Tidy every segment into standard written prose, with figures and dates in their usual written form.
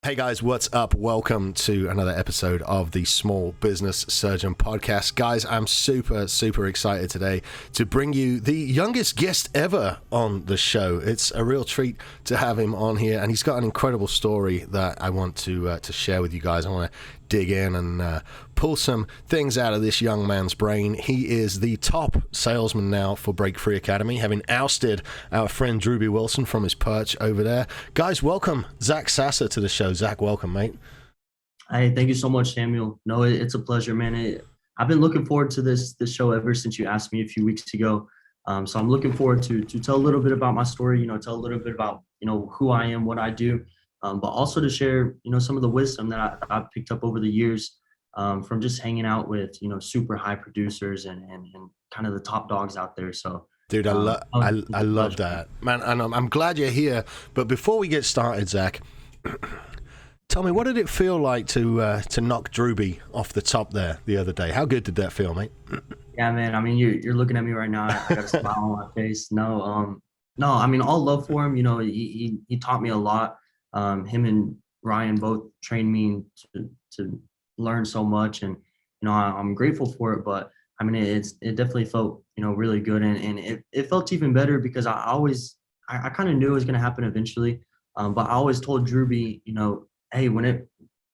Hey guys, what's up? Welcome to another episode of the Small Business Surgeon Podcast. Guys, I'm super excited today to bring you the youngest guest ever on the show. It's a real treat to have him on here, and he's got an incredible story that I want to share with you guys. I want to dig in and pull some things out of this young man's brain. He is the top salesman now for Break Free Academy, having ousted our friend Drew B. Wilson from his perch over there. Guys, welcome Zach Sasser to the show. Zach, welcome, mate. Hey, thank you so much, Samuel. No, it's a pleasure, man. I've been looking forward to this show ever since you asked me a few weeks ago. So I'm looking forward to tell a little bit about my story, tell a little bit about, who I am, what I do, but also to share, some of the wisdom that I've picked up over the years from just hanging out with, super high producers and kind of the top dogs out there. So, dude, I love that, man. And I'm glad you're here. But before we get started, Zach, tell me, what did it feel like to knock Drewby off the top there the other day? How good did that feel, mate? Yeah, man. I mean, you're looking at me right now. I got a smile on my face. No, I mean, all love for him. He taught me a lot. Him and Ryan both trained me to learn so much, and I'm grateful for it. But I mean, it definitely felt really good, and it felt even better because I kind of knew it was going to happen eventually. But I always told Drewby, hey,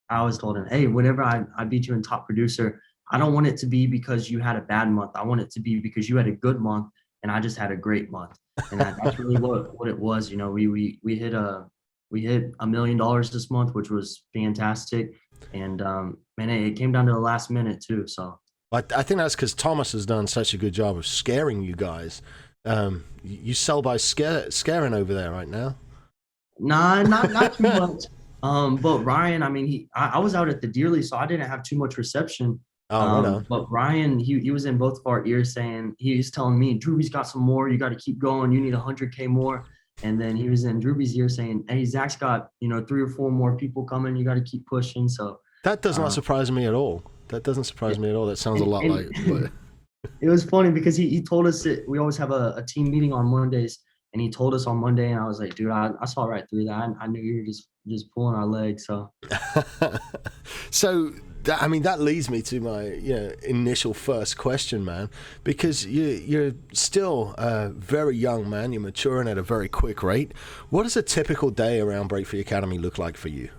I always told him, hey, whenever I beat you in top producer, I don't want it to be because you had a bad month. I want it to be because you had a good month and I just had a great month. And that's really what it was. We hit $1 million this month, which was fantastic. And man, it came down to the last minute too. So I think that's because Thomas has done such a good job of scaring you guys. You sell by scaring over there right now. Nah, not too much. But Ryan, I mean, I was out at the Dearly, so I didn't have too much reception. But Ryan, he was in both of our ears saying, he's telling me, Drewby's got some more, you got to keep going, you need 100K more. And then he was in Drewby's ear saying, hey, Zach's got, 3 or 4 more people coming, you got to keep pushing. So that does not surprise me at all. That doesn't surprise me at all. That sounds a lot like. It was funny because he told us that we always have a team meeting on Mondays. And he told us on Monday, and I was like, dude, I saw right through that. I knew you were just pulling our legs. So, so that leads me to my initial first question, man, because you're still a very young man. You're maturing at a very quick rate. What does a typical day around Break Free Academy look like for you?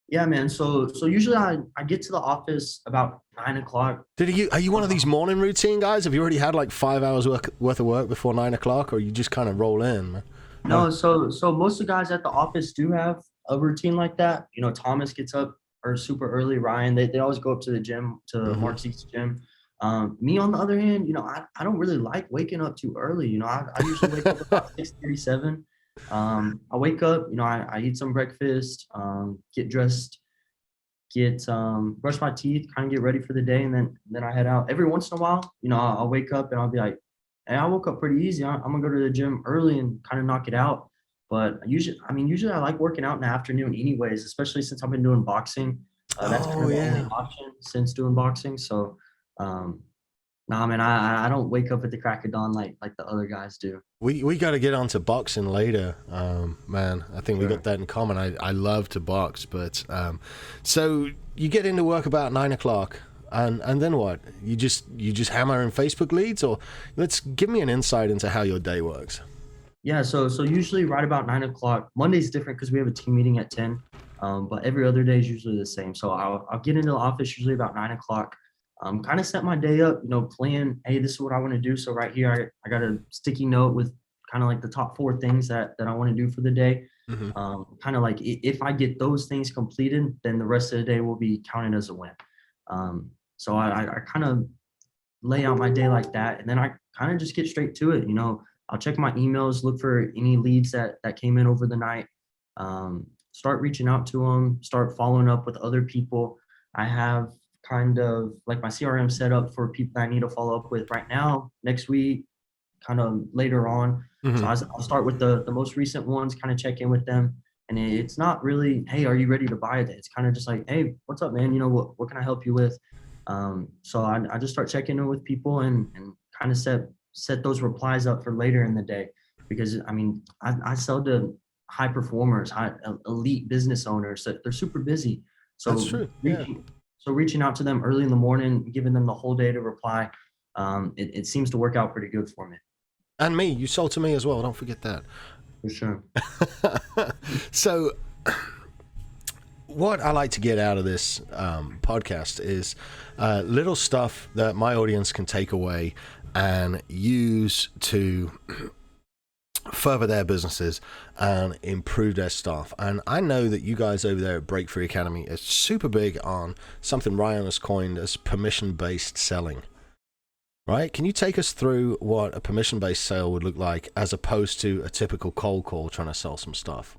Yeah, man. So usually I get to the office about 9 o'clock. Are you one of these morning routine guys? Have you already had like 5 hours worth of work before 9 o'clock, or you just kind of roll in, man? No, so most of the guys at the office do have a routine like that. Thomas gets up super early. Ryan, they always go up to the gym, to Mark Zeke's gym. Me on the other hand, I don't really like waking up too early. I usually wake up about 6:37. I wake up, I eat some breakfast, get dressed, brush my teeth, kind of get ready for the day, and then I head out. Every once in a while, I'll wake up and I'll be like, hey, I woke up pretty easy. I'm gonna go to the gym early and kind of knock it out. But usually I like working out in the afternoon anyways, especially since I've been doing boxing. That's kind of the only option since doing boxing. So, nah, man, I don't wake up at the crack of dawn like the other guys do. We got to get on to boxing later, man. I think we got that in common. I love to box, but so you get into work about 9 o'clock, and then what? You just hammer in Facebook leads, or give me an insight into how your day works. Yeah, so usually right about 9 o'clock. Monday's different because we have a team meeting at 10, but every other day is usually the same. So I'll get into the office usually about 9 o'clock. Kind of set my day up, plan, hey, this is what I want to do. So right here, I got a sticky note with kind of like the top 4 things that I want to do for the day. Kind of like if I get those things completed, then the rest of the day will be counted as a win. So I kind of lay out my day like that. And then I kind of just get straight to it. I'll check my emails, look for any leads that came in over the night, start reaching out to them, start following up with other people. I have kind of like my CRM set up for people that I need to follow up with right now, next week, kind of later on. So I'll start with the most recent ones, kind of check in with them. And it's not really, hey, are you ready to buy it? It's kind of just like, hey, what's up, man? What can I help you with? So I just start checking in with people and kind of set those replies up for later in the day, because I mean, I sell to high performers, elite business owners that they're super busy. That's So true. Yeah. reaching out to them early in the morning, giving them the whole day to reply, it seems to work out pretty good for me. And me, you sold to me as well. Don't forget that. For sure. So, what I like to get out of this podcast is little stuff that my audience can take away and use to further their businesses and improve their stuff. And I know that you guys over there at Break Free Academy are super big on something Ryan has coined as permission-based selling. Right? Can you take us through what a permission-based sale would look like as opposed to a typical cold call trying to sell some stuff?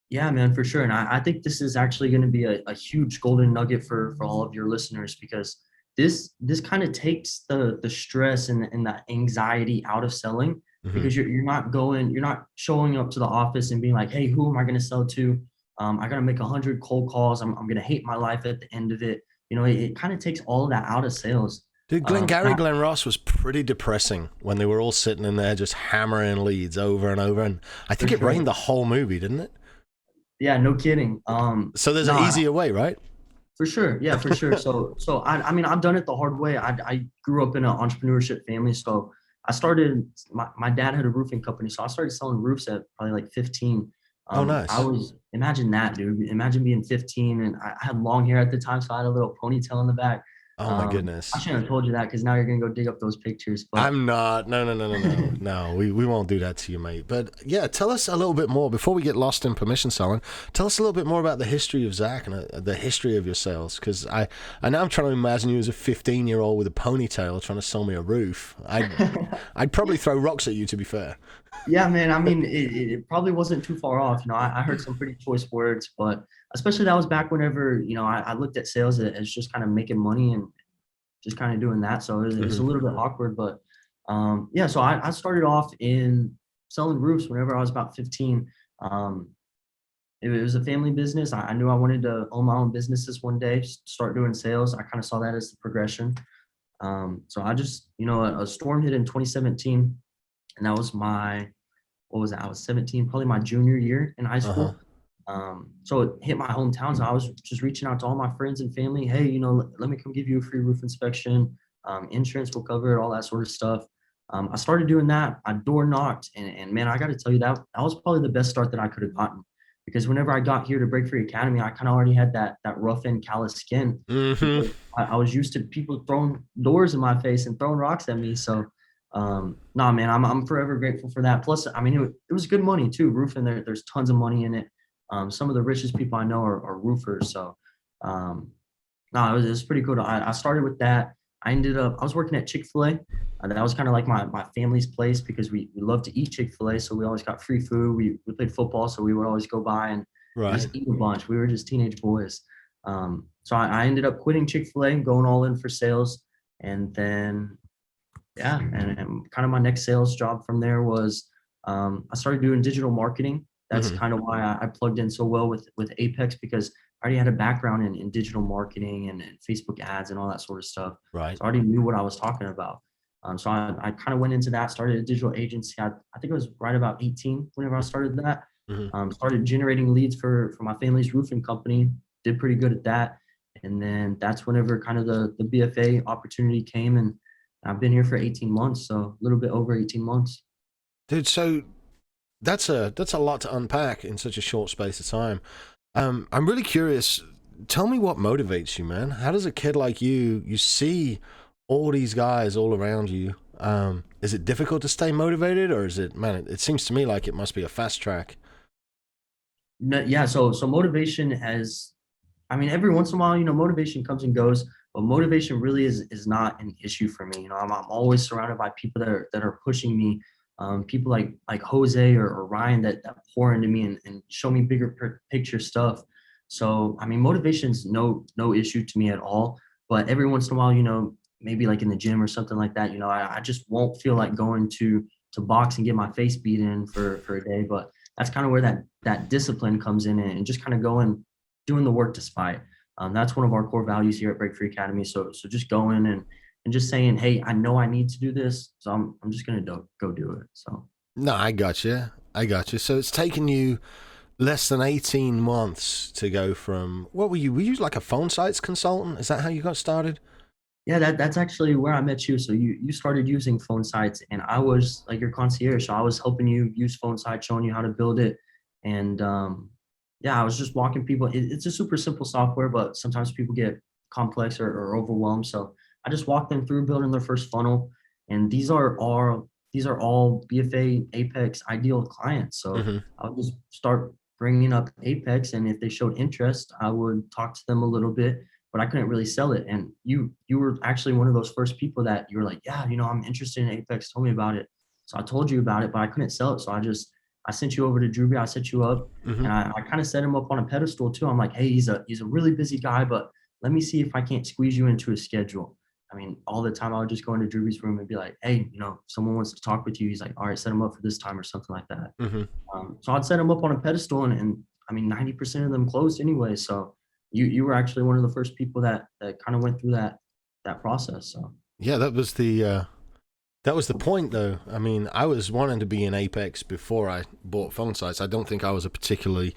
Yeah, man, for sure. And I think this is actually going to be a huge golden nugget for all of your listeners, because this kind of takes the stress and the anxiety out of selling, because you're not showing up to the office and being like, hey, who am I going to sell to? I got to make 100 cold calls. I'm going to hate my life at the end of it. It kind of takes all of that out of sales. Dude, Glen Ross was pretty depressing when they were all sitting in there just hammering leads over and over. And I think it rained the whole movie, didn't it? Yeah, no kidding. So there's an easier way, right? For sure. Yeah, for sure. So I mean, I've done it the hard way. I grew up in an entrepreneurship family. So I started, my dad had a roofing company. So I started selling roofs at probably like 15. Oh, nice. Imagine that, dude. Imagine being 15, and I had long hair at the time. So I had a little ponytail in the back. Oh my goodness. I shouldn't have told you that, because now you're going to go dig up those pictures. But I'm not. No. No, we won't do that to you, mate. But yeah, tell us a little bit more before we get lost in permission selling. Tell us a little bit more about the history of Zach and the history of your sales. Because I now I'm trying to imagine you as a 15-year-old with a ponytail trying to sell me a roof. I'd probably throw rocks at you, to be fair. Yeah, man. I mean, it probably wasn't too far off. I heard some pretty choice words, but especially that was back whenever, I looked at sales as just kind of making money and just kind of doing that. So it was a little bit awkward, but yeah, so I started off in selling roofs whenever I was about 15. It was a family business. I knew I wanted to own my own businesses one day, start doing sales. I kind of saw that as the progression. So I just, a storm hit in 2017. And that was what was that? I was 17, probably my junior year in high school. So it hit my hometown. So I was just reaching out to all my friends and family. Hey, let me come give you a free roof inspection. Insurance will cover it, all that sort of stuff. I started doing that. I door knocked, and man, I got to tell you, that was probably the best start that I could have gotten, because whenever I got here to Break Free Academy, I kind of already had that rough and callous skin. I was used to people throwing doors in my face and throwing rocks at me. So nah, man, I'm forever grateful for that. Plus, I mean, it was good money too. Roofing, there's tons of money in it. Some of the richest people I know are roofers. So, no, it was pretty cool. I started with that. I was working at Chick-fil-A. That was kind of like my family's place, because we love to eat Chick-fil-A. So we always got free food. We played football, so we would always go by and just eat a bunch. We were just teenage boys. So I ended up quitting Chick-fil-A and going all in for sales. And then, yeah, and kind of my next sales job from there was I started doing digital marketing. That's kind of why I plugged in so well with Apex, because I already had a background in digital marketing and Facebook ads and all that sort of stuff. Right. So I already knew what I was talking about. So I kind of went into that, started a digital agency. I think it was right about 18 whenever I started that. Started generating leads for my family's roofing company. Did pretty good at that. And then that's whenever kind of the BFA opportunity came, and I've been here for 18 months. So a little bit over 18 months. Dude, so that's a lot to unpack in such a short space of time. I'm really curious. Tell me what motivates you, man. How does a kid like you see all these guys all around you? Is it difficult to stay motivated, or is it, man, it seems to me like it must be a fast track. No, yeah. So motivation every once in a while, motivation comes and goes, but motivation really is not an issue for me. I'm always surrounded by people that are pushing me. People like Jose or Ryan that pour into me and show me bigger picture stuff. So, I mean, motivation's no issue to me at all. But every once in a while, maybe like in the gym or something like that, I just won't feel like going to box and get my face beat in for a day. But that's kind of where that discipline comes in, and just kind of doing the work despite. That's one of our core values here at Break Free Academy. So just going and just saying, hey, I know I need to do this, so I'm just gonna go do it. So no, I got you. I got you. So it's taken you less than 18 months to go from, what were you? Were you like a Phonesites consultant? Is that how you got started? Yeah, that's actually where I met you. So you started using Phonesites, and I was like your concierge. So I was helping you use Phonesites, showing you how to build it, and yeah, I was just walking people. It's a super simple software, but sometimes people get complex or overwhelmed. So I just walked them through building their first funnel, and these are all BFA Apex ideal clients. So Hmm. I would just start bringing up Apex, and if they showed interest, I would talk to them a little bit, but I couldn't really sell it. And you were actually one of those first people that you were like, yeah, I'm interested in Apex. Tell me about it. So I told you about it, but I couldn't sell it. So I sent you over to Drewby. I set you up, Hmm. and I kind of set him up on a pedestal too. I'm like, hey, he's a really busy guy, but let me see if I can't squeeze you into his schedule. I mean, all the time I would just go into Drewby's room and be like, hey, someone wants to talk with you. He's like, all right, set him up for this time or something like that. Hmm. So I'd set him up on a pedestal, and I mean, 90% of them closed anyway. So you were actually one of the first people that kind of went through that process. So Yeah, that was the point, though. I mean, I was wanting to be in Apex before I bought Phonesites. I don't think I was a particularly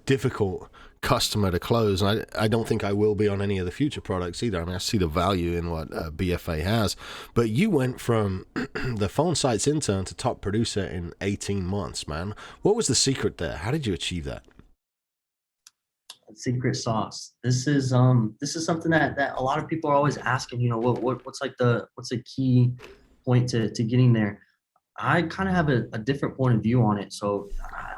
difficult customer to close, and I don't think I will be on any of the future products either. I mean, I see the value in what BFA has. But you went from the Phonesites intern to top producer in 18 months, man. What was the secret there? How did you achieve that? secret sauce. This is something that a lot of people are always asking. What's a key point to getting there? I kind of have a different point of view on it. So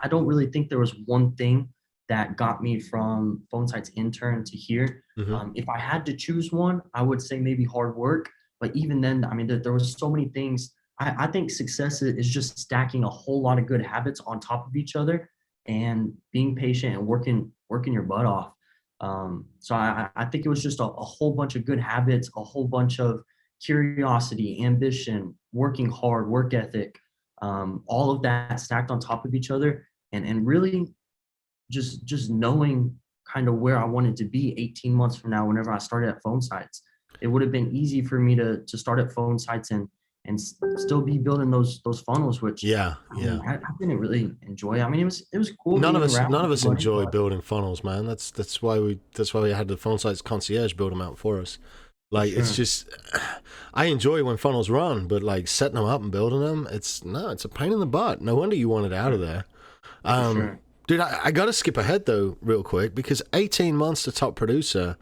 I don't really think there was one thing that got me from Phone Sites intern to here. Hmm. If I had to choose one, I would say maybe hard work. But even then, I mean, there was so many things. I think success is just stacking a whole lot of good habits on top of each other and being patient and working your butt off. So I think it was just a whole bunch of good habits, a whole bunch of curiosity, ambition, working hard, work ethic, all of that stacked on top of each other, and really just knowing kind of where I wanted to be 18 months from now whenever I started at Phone Sites. It would have been easy for me to start at Phone Sites and still be building those funnels, which Yeah, I mean, yeah. I didn't really enjoy. I mean, it was cool None of being us, around none of us everybody, enjoy but building funnels, man. That's why we had the Phonesites concierge build them out for us. for Like, it's sure, just, I enjoy when funnels run, but like setting them up and building them, it's a pain in the butt. No wonder you wanted out of there. for Um, sure. dude, I got to skip ahead though, real quick, because 18 months to top producer.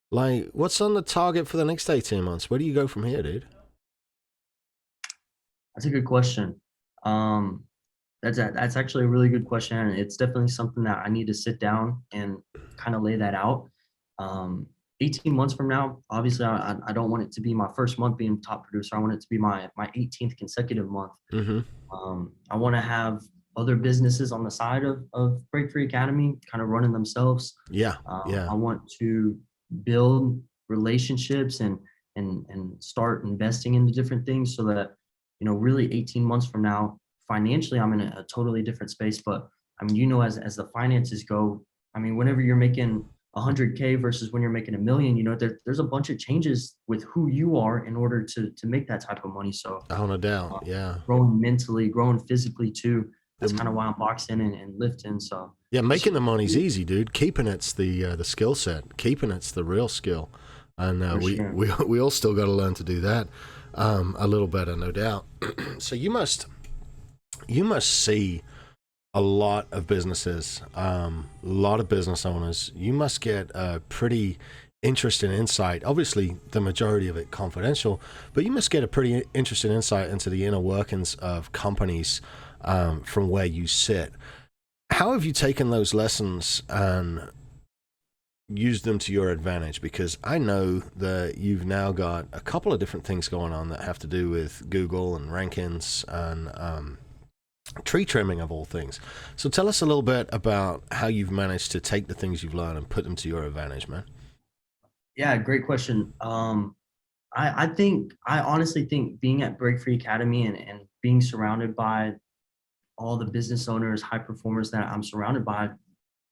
Like, what's on the target for the next 18 months? Where do you go from here, dude? That's a good question. Um, that's actually a really good question, and it's definitely something that I need to sit down and kind of lay that out. Um, 18 months from now, obviously, I don't want it to be my first month being top producer. I want it to be my 18th consecutive month. Mm-hmm. I want to have other businesses on the side of Break Free Academy kind of running themselves. Yeah, yeah. I want to build relationships and start investing into different things so that, really 18 months from now, financially, I'm in a totally different space. But I mean, as the finances go, I mean, whenever you're making 100K versus when you're making a million, there's a bunch of changes with who you are in order to make that type of money. So Oh, no doubt. uh, Yeah. growing mentally, growing physically too. That's kind of The, why I'm boxing and lifting. So yeah, it's making just the money's easy, dude. Keeping it's the skill set. Keeping it's the real skill, and for we sure. we we all still got to learn to do that a little better, no doubt. So you must see a lot of businesses, a lot of business owners. You must get a pretty interesting insight. Obviously, the majority of it confidential, but you must get a pretty interesting insight into the inner workings of companies from where you sit. How have you taken those lessons and used them to your advantage? Because I know that you've now got a couple of different things going on that have to do with Google and rankings and tree trimming of all things. So tell us a little bit about how you've managed to take the things you've learned and put them to your advantage, man. Yeah, great question. I honestly think being at Break Free Academy and being surrounded by all the business owners, high performers that I'm surrounded by,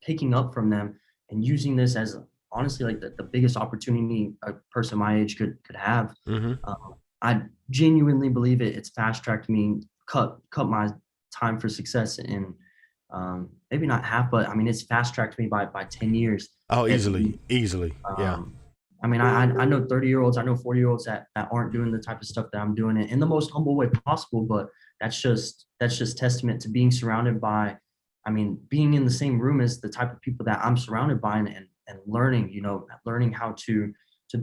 picking up from them and using this as honestly like the biggest opportunity a person my age could have. Mm-hmm. I genuinely believe it's fast tracked me, cut my time for success in maybe not half, but I mean, it's fast tracked me by 10 years. Oh, easily. Yeah. I mean, I know 30-year-olds, I know 40-year-olds that aren't doing the type of stuff that I'm doing it in the most humble way possible. But that's just testament to being surrounded by, I mean, being in the same room as the type of people that I'm surrounded by, and learning, learning how to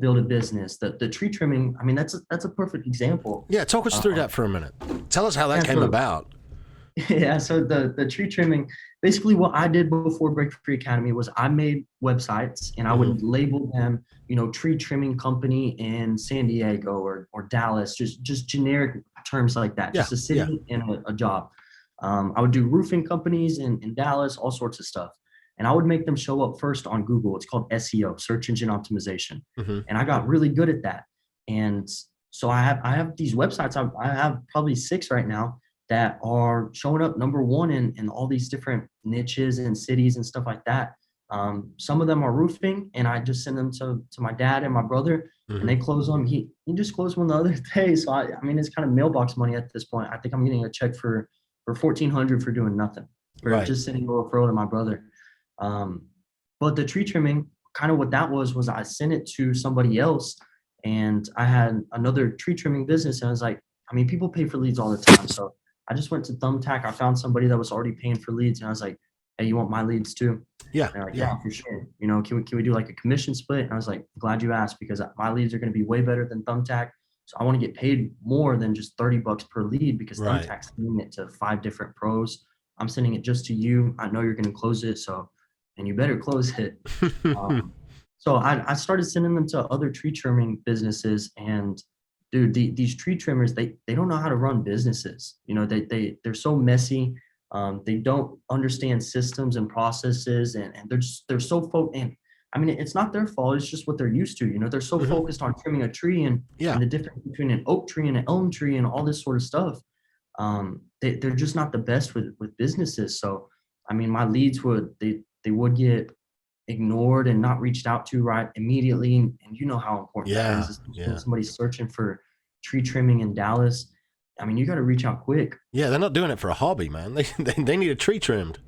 build a business. The tree trimming, I mean, that's a perfect example. Yeah. Talk us through that for a minute. Tell us how that came about. Yeah, so the tree trimming, basically what I did before Breakthrough Academy was I made websites, and I would label them, tree trimming company in San Diego or Dallas, just generic terms like that, just a city and a job. I would do roofing companies in Dallas, all sorts of stuff. And I would make them show up first on Google. It's called SEO, search engine optimization. And I got really good at that. And so I have these websites. I have probably 6 right now that are showing up number 1 in all these different niches and cities and stuff like that. Some of them are roofing, and I just send them to my dad and my brother, and they close them. He just closed one the other day. So I mean, it's kind of mailbox money at this point. I think I'm getting a check for $1,400 for doing nothing, for just sending a referral to my brother. But the tree trimming, kind of what that was I sent it to somebody else, and I had another tree trimming business, and I was like, I mean, people pay for leads all the time. So I just went to Thumbtack. I found somebody that was already paying for leads, and I was like, hey, you want my leads too? Yeah. And they're like, yeah, for sure. Can we do like a commission split? And I was like, glad you asked, because my leads are going to be way better than Thumbtack. So I want to get paid more than just $30 per lead, because Thumbtack's sending it to 5 different pros. I'm sending it just to you. I know you're going to close it. And you better close it. So I started sending them to other tree trimming businesses, and dude, these tree trimmers, they don't know how to run businesses. They're so messy. They don't understand systems and processes, and they're so and I mean, it's not their fault. It's just what they're used to. They're so focused on trimming a tree and the difference between an oak tree and an elm tree and all this sort of stuff. They're just not the best with businesses. So, I mean, my leads would get ignored and not reached out to right immediately. And you know how important that is. When somebody's searching for tree trimming in Dallas, I mean, you got to reach out quick. Yeah, they're not doing it for a hobby, man. They need a tree trimmed.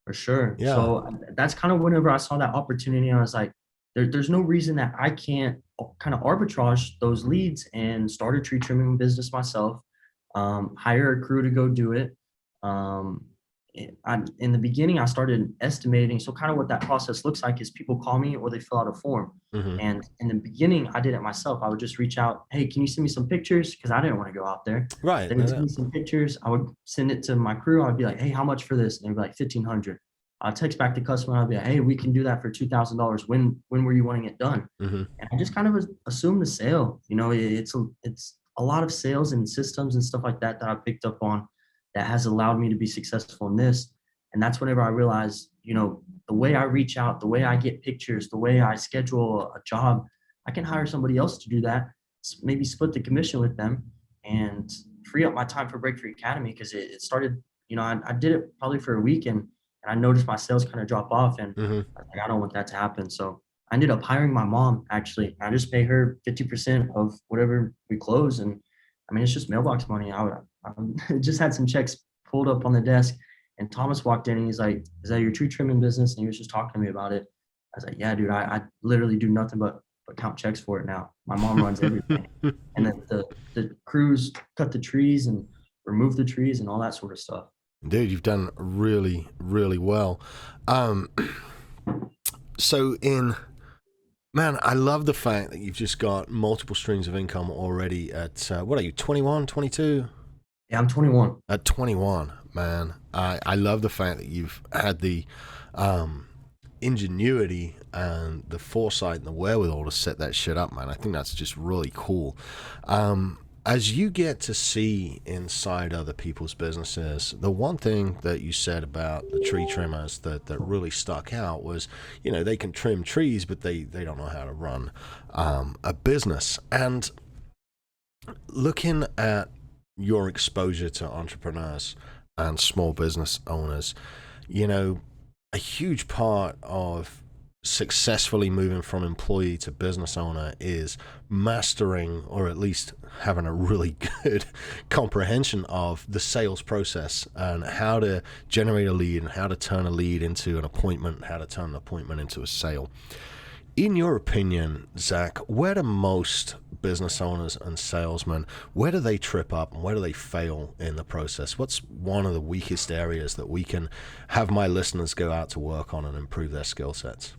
For sure. Yeah. So that's kind of whenever I saw that opportunity, I was like, there's no reason that I can't kind of arbitrage those leads and start a tree trimming business myself, hire a crew to go do it. In the beginning, I started estimating. So kind of what that process looks like is people call me or they fill out a form. And in the beginning, I did it myself. I would just reach out. Hey, can you send me some pictures? Because I didn't want to go out there. Right. They would send me some pictures. I would send it to my crew. I'd be like, hey, how much for this? And they'd be like, $1,500. I'd text back the customer. I'd be like, hey, we can do that for $2,000. When were you wanting it done? And I just kind of assumed the sale. It's a lot of sales and systems and stuff like that I picked up on that has allowed me to be successful in this. And that's whenever I realized, the way I reach out, the way I get pictures, the way I schedule a job, I can hire somebody else to do that, maybe split the commission with them and free up my time for Breakthrough Academy. Because it started, I did it probably for a week, and I noticed my sales kind of drop off, and I don't want that to happen. So I ended up hiring my mom, actually. I just pay her 50% of whatever we close. And I mean, it's just mailbox money. I just had some checks pulled up on the desk, and Thomas walked in and he's like, is that your tree trimming business? And he was just talking to me about it. I was like, yeah, dude, I literally do nothing but count checks for it now. My mom runs everything. And then the crews cut the trees and remove the trees and all that sort of stuff. Dude, you've done really, really well. Man, I love the fact that you've just got multiple streams of income already at, what are you, 21, 22? Yeah, I'm 21. At 21, man. I love the fact that you've had the ingenuity and the foresight and the wherewithal to set that shit up, man. I think that's just really cool. As you get to see inside other people's businesses, the one thing that you said about the tree trimmers that really stuck out was, they can trim trees, but they don't know how to run a business. And looking at your exposure to entrepreneurs and small business owners, a huge part of successfully moving from employee to business owner is mastering, or at least having a really good comprehension of the sales process and how to generate a lead and how to turn a lead into an appointment, how to turn an appointment into a sale. In your opinion, Zach, where do most business owners and salesmen, where do they trip up and where do they fail in the process? What's one of the weakest areas that we can have my listeners go out to work on and improve their skill sets?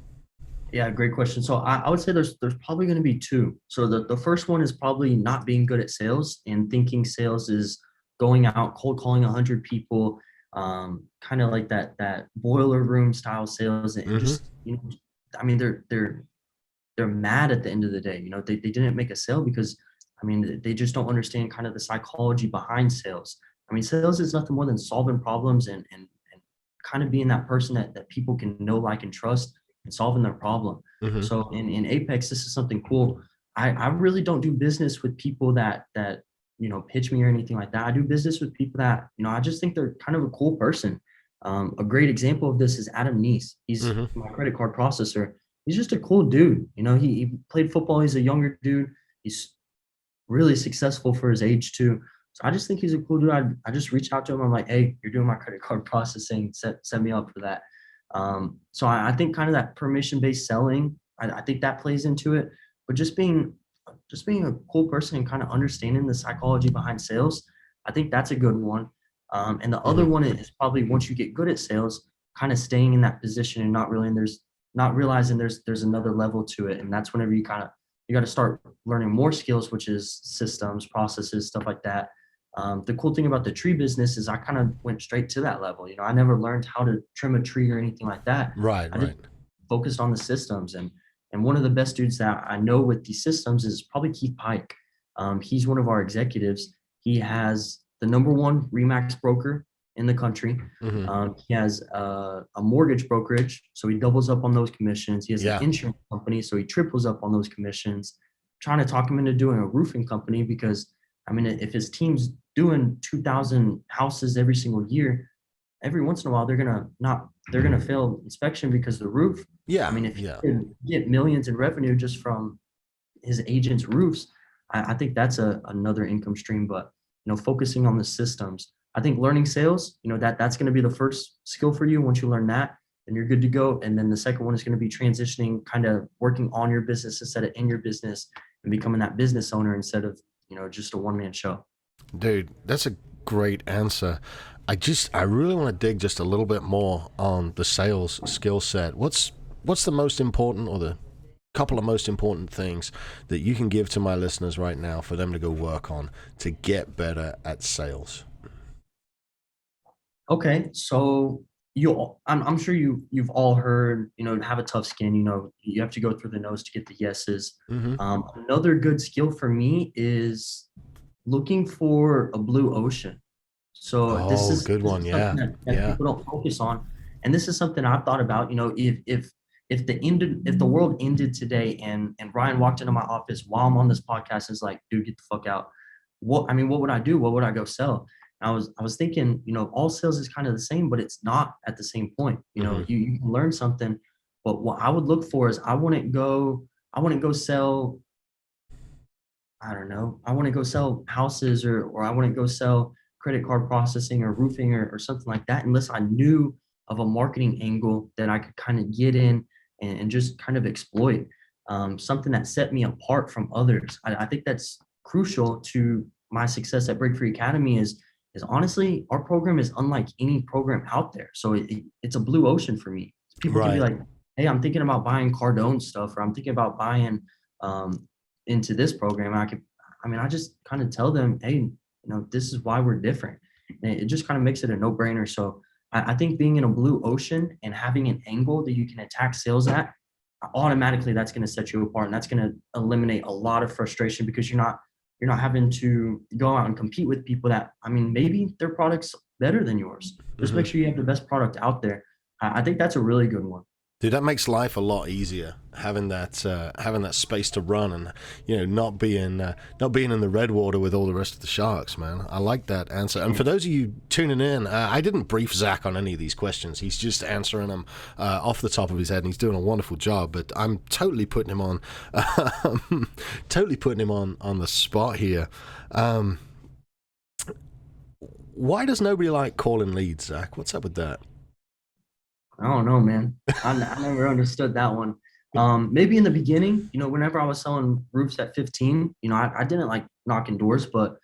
Yeah, great question. So I would say there's probably going to be two. So the first one is probably not being good at sales and thinking sales is going out cold calling 100 people, kind of like that boiler room style sales, and just I mean they're mad at the end of the day. They didn't make a sale because I mean they just don't understand kind of the psychology behind sales. I mean, sales is nothing more than solving problems and kind of being that person that people can know, like, and trust and solving their problem. So in Apex, this is something cool. I really don't do business with people that pitch me or anything like that. I do business with people that, I just think they're kind of a cool person. A great example of this is Adam Neese. He's my credit card processor. He's just a cool dude. He played football. He's a younger dude. He's really successful for his age too. So I just think he's a cool dude. I just reached out to him. I'm like, hey, you're doing my credit card processing. Set me up for that. So I think kind of that permission-based selling, I think that plays into it. But just being a cool person and kind of understanding the psychology behind sales, I think that's a good one. And the other one is probably once you get good at sales, kind of staying in that position and not realizing there's another level to it. And that's whenever you got to start learning more skills, which is systems, processes, stuff like that. The cool thing about the tree business is I kind of went straight to that level. I never learned how to trim a tree or anything like that. Right. Just focused on the systems. And one of the best dudes that I know with these systems is probably Keith Pike. He's one of our executives. He has the #1 Remax broker in the country. He has a mortgage brokerage, so he doubles up on those commissions. He has an insurance company, so he triples up on those commissions. Trying to talk him into doing a roofing company because, I mean, if his team's doing 2,000 houses every single year, every once in a while they're gonna fail inspection because of the roof. I mean, if he can get millions in revenue just from his agents' roofs, I think that's another income stream. But focusing on the systems, I think learning sales, that's going to be the first skill for you. Once you learn that, then you're good to go. And then the second one is going to be transitioning, kind of working on your business instead of in your business, and becoming that business owner instead of just a one-man show. Dude, that's a great answer. I really want to dig just a little bit more on the sales skill set. What's the most important, or the couple of most important things that you can give to my listeners right now for them to go work on to get better at sales? Okay, so I'm sure you've all heard, have a tough skin. You have to go through the nose to get the yeses. Another good skill for me is looking for a blue ocean. So this is good one. something that people don't focus on, and this is something I've thought about. If the world ended today and Ryan walked into my office while I'm on this podcast and is like, dude, get the fuck out. What would I do? What would I go sell? And I was thinking, all sales is kind of the same, but it's not at the same point. You can learn something, but what I would look for is I wouldn't go sell, I don't know, I wouldn't go sell houses or I wouldn't go sell credit card processing or roofing or something like that unless I knew of a marketing angle that I could kind of get in and just kind of exploit, something that set me apart from others. I think that's crucial to my success at Break Free Academy is honestly, our program is unlike any program out there. So it's a blue ocean for me. People can be like, hey, I'm thinking about buying Cardone stuff, or I'm thinking about buying into this program. I just kind of tell them, hey, this is why we're different. And it just kind of makes it a no-brainer. So I think being in a blue ocean and having an angle that you can attack sales at, automatically that's going to set you apart, and that's going to eliminate a lot of frustration because you're not having to go out and compete with people that, maybe their product's better than yours. Just make sure you have the best product out there. I think that's a really good one. Dude, that makes life a lot easier having that space to run, and not being in the red water with all the rest of the sharks, man. I like that answer. And for those of you tuning in, I didn't brief Zach on any of these questions. He's just answering them off the top of his head, and he's doing a wonderful job. But I'm totally putting him on, on the spot here. Why does nobody like calling leads, Zach? What's up with that? I don't know, man. I never understood that one. Maybe in the beginning, whenever I was selling roofs at 15, I didn't like knocking doors, but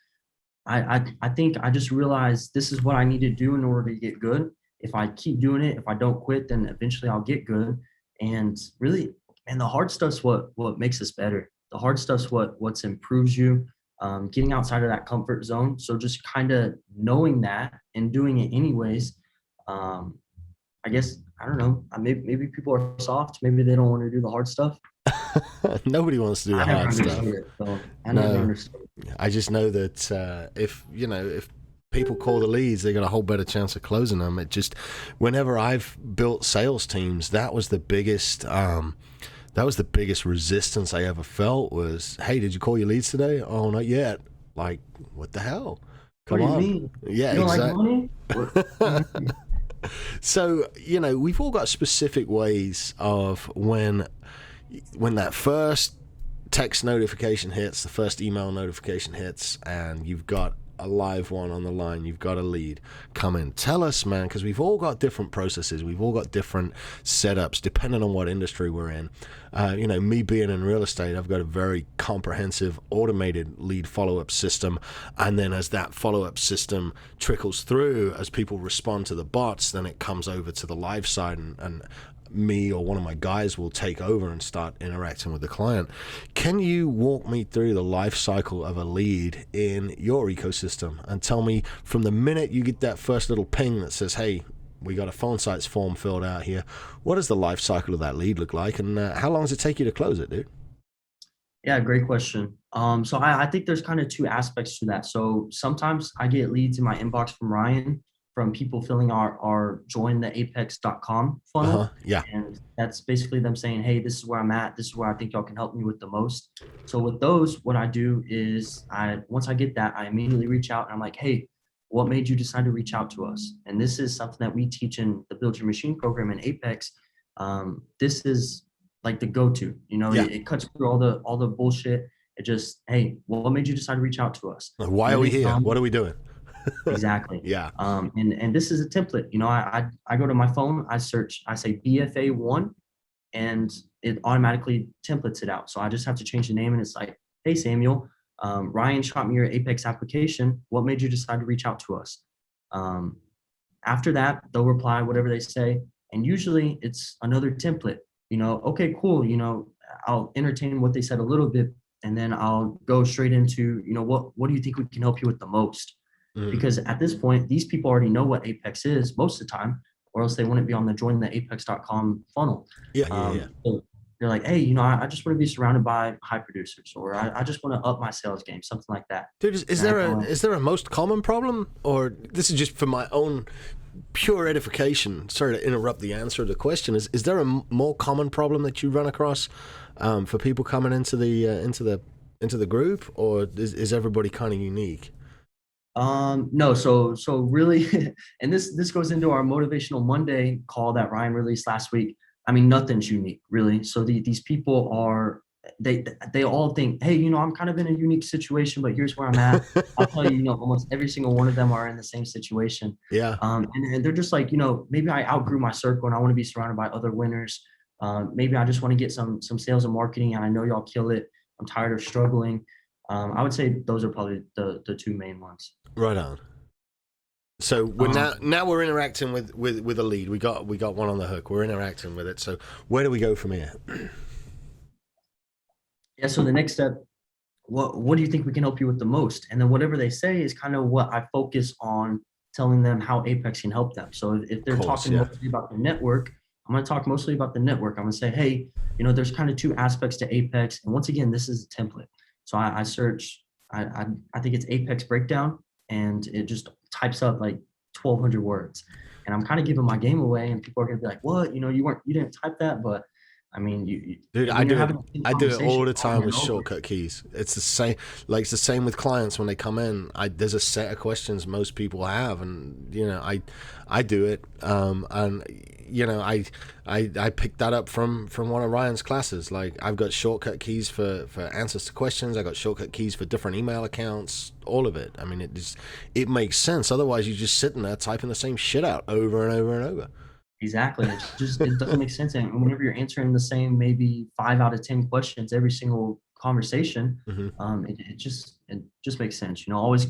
I think I just realized this is what I need to do in order to get good. If I keep doing it, if I don't quit, then eventually I'll get good. And really, and the hard stuff's what makes us better. The hard stuff's what improves you. Getting outside of that comfort zone. So just kind of knowing that and doing it anyways. I guess, I don't know. Maybe people are soft. Maybe they don't want to do the hard stuff. Nobody wants to do the hard stuff. I never understood it. I just know that if people call the leads, they got a whole better chance of closing them. It just, whenever I've built sales teams, that was the biggest resistance I ever felt was, hey, did you call your leads today? Oh, not yet. Like, what the hell? Come on. What do you mean? Yeah, you don't exactly. Like money? So, we've all got specific ways of when that first text notification hits, the first email notification hits, and you've got a live one on the line, you've got a lead come in. Tell us, man, because we've all got different processes, we've all got different setups depending on what industry we're in. Me being in real estate, I've got a very comprehensive automated lead follow-up system, and then as that follow-up system trickles through, as people respond to the bots, then it comes over to the live side, and me or one of my guys will take over and start interacting with the client. Can you walk me through the life cycle of a lead in your ecosystem and tell me from the minute you get that first little ping that says, hey, we got a Phonesites form filled out here, what does the life cycle of that lead look like, and how long does it take you to close it, dude? Yeah, great question. So I think there's kind of two aspects to that. So sometimes I get leads in my inbox from Ryan, from people filling our jointheapex.com funnel. Yeah. And that's basically them saying, hey, this is where I'm at. This is where I think y'all can help me with the most. So with those, what I do is once I get that, I immediately reach out and I'm like, hey, what made you decide to reach out to us? And this is something that we teach in the Build Your Machine program in Apex. This is like the go-to, it cuts through all the bullshit. It just, hey, what made you decide to reach out to us? Why are we here? What are we doing? Exactly. Yeah. And this is a template. I go to my phone, I search, I say BFA1, and it automatically templates it out. So I just have to change the name, and it's like, hey, Samuel, Ryan shot me your Apex application. What made you decide to reach out to us? After that, they'll reply whatever they say. And usually it's another template, okay, cool. I'll entertain what they said a little bit, and then I'll go straight into, what do you think we can help you with the most? Because at this point, these people already know what Apex is most of the time, or else they wouldn't be on the jointheapex.com funnel. Yeah. So they're like, hey, I just want to be surrounded by high producers, or I just want to up my sales game, something like that. Dude, is there a most common problem, or this is just for my own pure edification? Sorry to interrupt the answer to the question. Is there a more common problem that you run across for people coming into the group, or is everybody kind of unique? No, so really, and this goes into our Motivational Monday call that Ryan released last week. I mean, nothing's unique, really. So these people are, they all think, hey, I'm kind of in a unique situation, but here's where I'm at. I'll tell you, almost every single one of them are in the same situation. Yeah. And they're just like, maybe I outgrew my circle and I want to be surrounded by other winners. Maybe I just want to get some sales and marketing, and I know y'all kill it. I'm tired of struggling. I would say those are probably the two main ones. Right on. So we're now we're interacting with a lead. We got one on the hook. We're interacting with it. So where do we go from here? Yeah. So the next step, what do you think we can help you with the most? And then whatever they say is kind of what I focus on, telling them how Apex can help them. So if they're talking mostly about the network, I'm going to talk mostly about the network. I'm going to say, hey, there's kind of two aspects to Apex. And once again, this is a template. So I search, I think it's Apex breakdown, and it just types up like 1,200 words. and I'm kind of giving my game away, and people are gonna be like, "What? You didn't type that?" But I mean, Dude, when you're having a I do it all conversation the over time with and over, shortcut keys. It's the same, like it's the same with clients when they come in. There's a set of questions most people have, and I do it. And I picked that up from one of Ryan's classes. Like I've got shortcut keys for answers to questions. I got shortcut keys for different email accounts. All of it. I mean, it makes sense. Otherwise, you're just sitting there typing the same shit out over and over and over. exactly. It doesn't make sense. And whenever you're answering the same, maybe 5 out of 10 questions every single conversation, it just makes sense. Always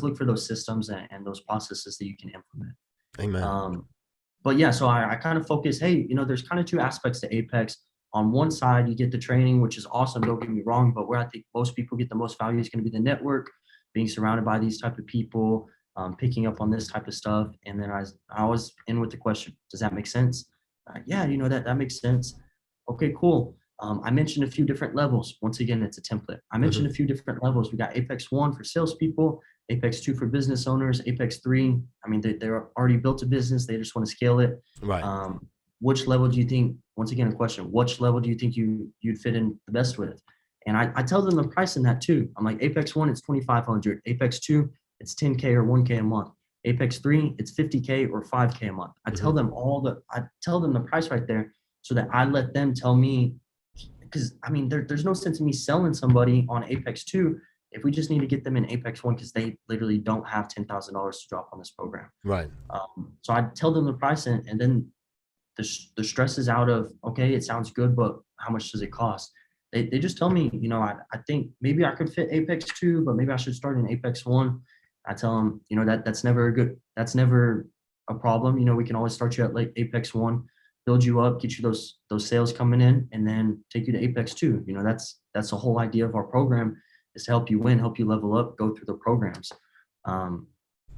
look for those systems and those processes that you can implement. Amen. But yeah, so I kind of focus, hey, there's kind of two aspects to Apex. On one side, you get the training, which is awesome. Don't get me wrong, but where I think most people get the most value is going to be the network, being surrounded by these type of people, picking up on this type of stuff. And then I was in with the question, does that make sense? Yeah, that makes sense. Okay, cool. I mentioned a few different levels. Once again, it's a template. I mentioned a few different levels. We got Apex 1 for salespeople, Apex 2 for business owners, Apex 3. I mean, they're already built a business. They just want to scale it. Right. Which level do you think, once again, a question, which level do you think you'd fit in the best with? And I tell them the price in that too. I'm like, Apex 1, it's 2,500. Apex 2, it's 10K or 1K a month. Apex 3, it's 50K or 5K a month. I tell them the price right there so that I let them tell me, because I mean, there's no sense in me selling somebody on Apex 2 if we just need to get them in Apex 1 because they literally don't have $10,000 to drop on this program. Right. So I tell them the price, and then the stress is out of, okay, it sounds good, but how much does it cost? They just tell me, I think maybe I could fit Apex 2, but maybe I should start in Apex 1. I tell them, that's never a problem. We can always start you at like Apex 1, build you up, get you those sales coming in, and then take you to Apex 2. That's the whole idea of our program, is to help you win, help you level up, go through the programs.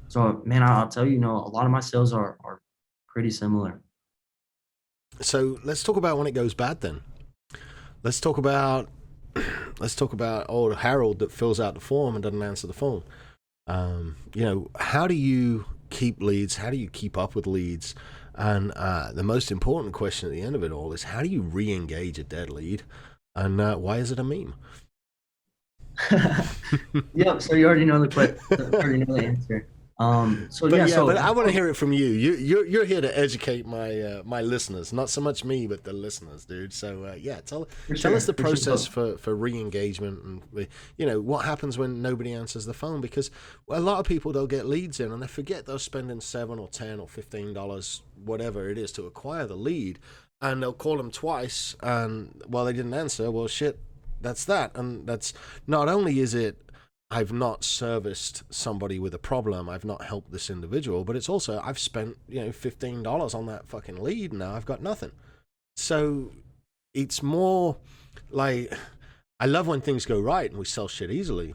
So man, I'll tell you, a lot of my sales are pretty similar. So let's talk about when it goes bad then. Let's talk about old Harold that fills out the form and doesn't answer the phone. How do you keep leads? How do you keep up with leads? And the most important question at the end of it all is, how do you re-engage a dead lead? And why is it a meme? Yep. So you already know the answer. But I want to hear it from you. You're here to educate my listeners, not so much me, but the listeners, dude. So tell us the process for re-engagement, and what happens when nobody answers the phone, because a lot of people, they'll get leads in and they forget they're spending $7 or $10 or $15, whatever it is, to acquire the lead, and they'll call them twice, and they didn't answer. Well, shit, that's that, and that's not only is it, I've not serviced somebody with a problem, I've not helped this individual, but it's also, I've spent, $15 on that fucking lead, and now I've got nothing. So it's more like, I love when things go right and we sell shit easily,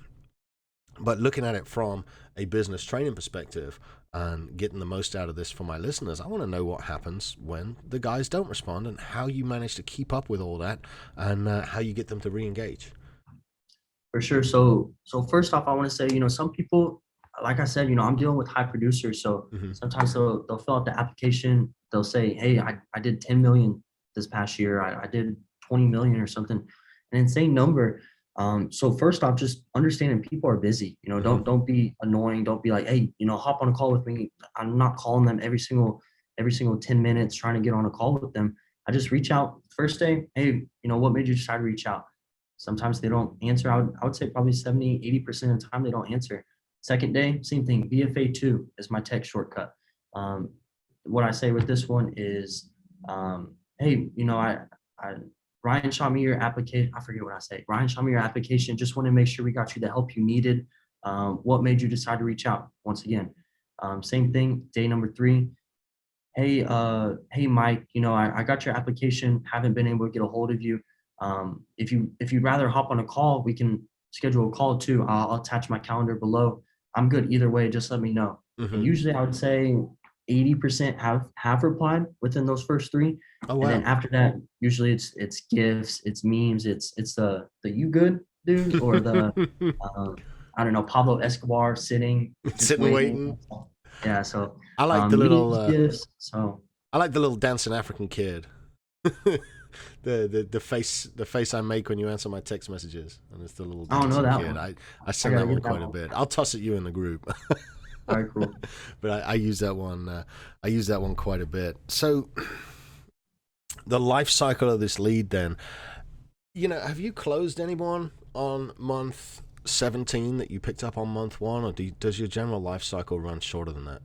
but looking at it from a business training perspective and getting the most out of this for my listeners, I want to know what happens when the guys don't respond, and how you manage to keep up with all that, and how you get them to re-engage. For sure. So first off, I want to say, some people, like I said, I'm dealing with high producers. So sometimes they'll fill out the application. They'll say, hey, I did 10 million this past year. I did 20 million or something, an insane number. So first off, just understanding people are busy. Don't be annoying. Don't be like, hey, hop on a call with me. I'm not calling them every single 10 minutes trying to get on a call with them. I just reach out first day. Hey, what made you decide to reach out? Sometimes they don't answer. I would say probably 70, 80% of the time they don't answer. Second day, same thing. BFA 2 is my text shortcut. What I say with this one is, hey, Ryan shot me your application. I forget what I say. Ryan shot me your application. Just want to make sure we got you the help you needed. What made you decide to reach out? Once again, same thing. Day number 3. Hey, Mike, I got your application. Haven't been able to get a hold of you. If you'd rather hop on a call, we can schedule a call too. I'll attach my calendar below. I'm good either way. Just let me know. And usually I would say 80% have replied within those first 3. Oh, wow. And then after that, usually it's gifts, it's memes, it's the you good dude, or the I don't know, Pablo Escobar sitting waiting. Yeah. So I like the little meetings, gifts. So I like the little dancing African kid. The face I make when you answer my text messages, and it's the little I don't know dancing that kid. one. I I send gotta that one get that quite a one. bit. I'll toss it you in the group. All right, cool. But I use that one. I use that one quite a bit. So the life cycle of this lead, then, have you closed anyone on month 17 that you picked up on month one, or does your general life cycle run shorter than that?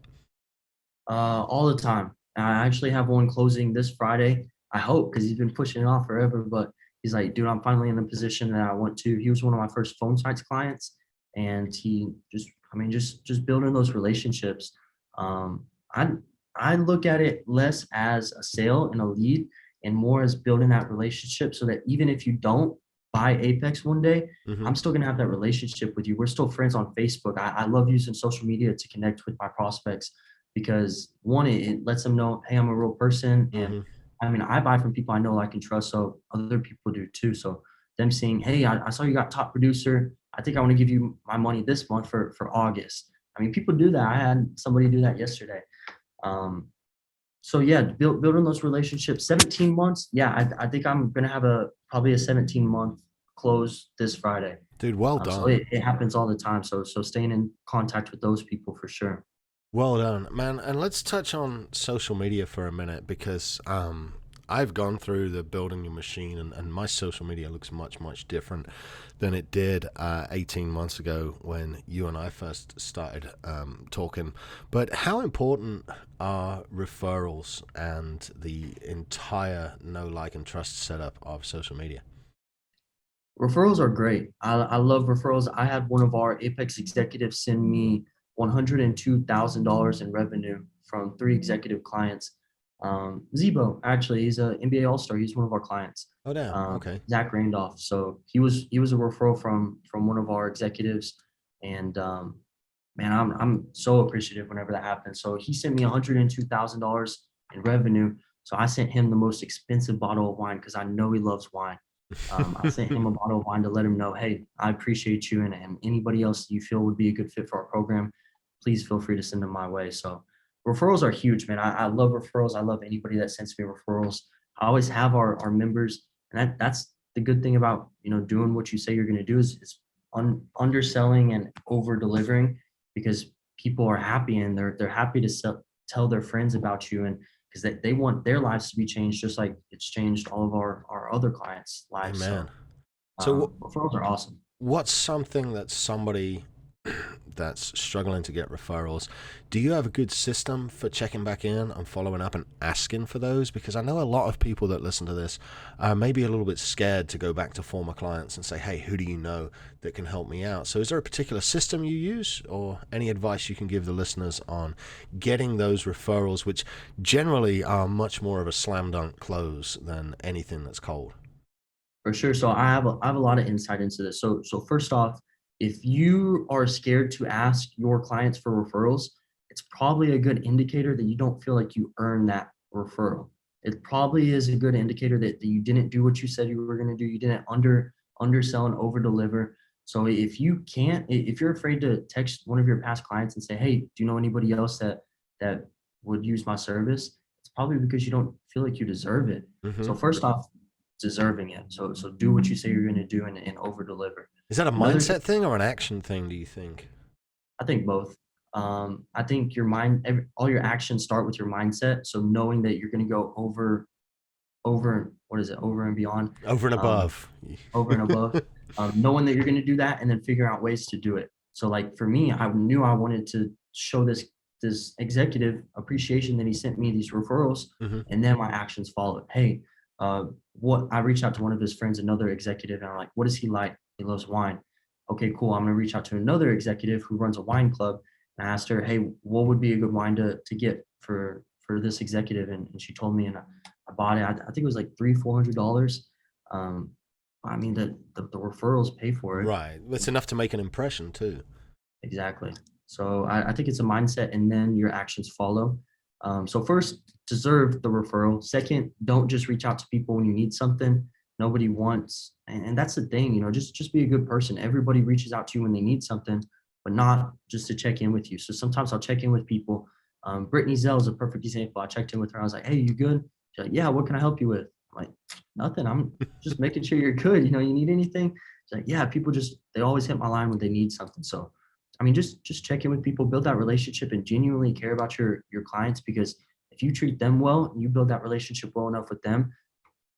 All the time. I actually have one closing this Friday. I hope because he's been pushing it off forever. But he's like, dude, I'm finally in the position that I want to. He was one of my first Phonesites clients, and he just, I mean, just building those relationships. Um, I I look at it less as a sale and a lead, and more as building that relationship, so that even if you don't buy Apex one day, Mm-hmm. I'm still gonna have that relationship with you. We're still friends on Facebook. I love using social media to connect with my prospects because one, it lets them know, hey, I'm a real person. And Mm-hmm. I mean, I buy from people I know I can trust, so other people do too. So them seeing, hey, I saw you got top producer. I think I want to give you my money this month for August. I mean, people do that. I had somebody do that yesterday. Um, so yeah, building those relationships. 17 months. Yeah, I think I'm gonna have probably a 17-month close this Friday. Dude, well So done. it happens all the time. So staying in contact with those people for sure. Well done, man. And let's touch on social media for a minute because I've gone through the building your machine, and my social media looks much, much different than it did 18 months ago when you and I first started talking. But how important are referrals and the entire know, like, and trust setup of social media? Referrals are great. I love referrals. I had one of our Apex executives send me $102,000 in revenue from three executive clients. Zebo, actually, he's an NBA All-Star. He's one of our clients. Oh, damn. Okay. Zach Randolph. So he was a referral from one of our executives, and man, I'm so appreciative whenever that happens. So he sent me $102,000 in revenue. So I sent him the most expensive bottle of wine because I know he loves wine. I sent him a bottle of wine to let him know, hey, I appreciate you, and anybody else you feel would be a good fit for our program, please feel free to send them my way. So referrals are huge, man. I love referrals. I love anybody that sends me referrals. I always have our members, and that's the good thing about doing what you say you're going to do is underselling and over delivering, because people are happy and they're happy to tell their friends about you, and because they want their lives to be changed just like it's changed all of our other clients' lives. Amen. So So, referrals are awesome. what's something that somebody that's struggling to get referrals, do you have a good system for checking back in and following up and asking for those? Because I know a lot of people that listen to this may be a little bit scared to go back to former clients and say, hey, who do you know that can help me out? So is there a particular system you use, or any advice you can give the listeners on getting those referrals, which generally are much more of a slam dunk close than anything that's cold? For sure. So I have a lot of insight into this. So first off, if you are scared to ask your clients for referrals, it's probably a good indicator that you don't feel like you earn that referral. It probably is a good indicator that you didn't do what you said you were going to do. You didn't undersell and over deliver. So if you're afraid to text one of your past clients and say, hey, do you know anybody else that would use my service? It's probably because you don't feel like you deserve it. Mm-hmm. So first off, deserving it. So do what you say you're going to do and over deliver. Is that a Another thing, mindset thing or an action thing, do you think? I think both. I think all your actions start with your mindset. So knowing that you're going to go what is it, over and beyond, Over and um, above. over and above, knowing that you're going to do that and then figure out ways to do it. So like for me, I knew I wanted to show this executive appreciation that he sent me these referrals, Mm-hmm. and then my actions followed. Hey, what I reached out to one of his friends, another executive, and I'm like, what is he like? He loves wine. Okay, cool. I'm gonna reach out to another executive who runs a wine club, and I asked her, hey, what would be a good wine to get for this executive? And she told me, and I bought it. I think it was like $300-400. Um, I mean, the referrals pay for it. Right. It's enough to make an impression too. Exactly. So I think it's a mindset, and then your actions follow. So first, deserve the referral. Second, don't just reach out to people when you need something. Nobody wants, and that's the thing, just be a good person. Everybody reaches out to you when they need something. but not just to check in with you. So sometimes I'll check in with people. Brittany Zell is a perfect example. I checked in with her. I was like, hey, you good? She's like, yeah, what can I help you with? I'm like, nothing. I'm just making sure you're good. You need anything? She's like, yeah, people they always hit my line when they need something. So, I mean, just check in with people, build that relationship, and genuinely care about your clients, because if you treat them well and you build that relationship well enough with them,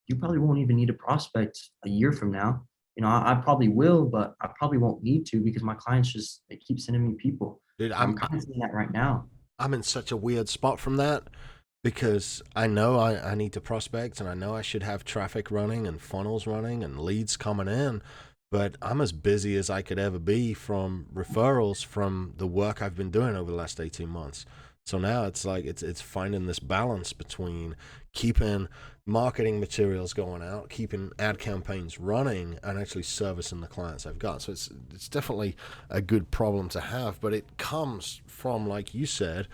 you probably won't even need a prospect a year from now. I probably will, but I probably won't need to, because my clients they keep sending me people. Dude, I'm kind of seeing that right now. I'm in such a weird spot from that, because I know I need to prospect, and I know I should have traffic running and funnels running and leads coming in, but I'm as busy as I could ever be from referrals from the work I've been doing over the last 18 months. So now it's like it's finding this balance between keeping marketing materials going out, keeping ad campaigns running, and actually servicing the clients I've got. So it's definitely a good problem to have, but it comes from, like you said,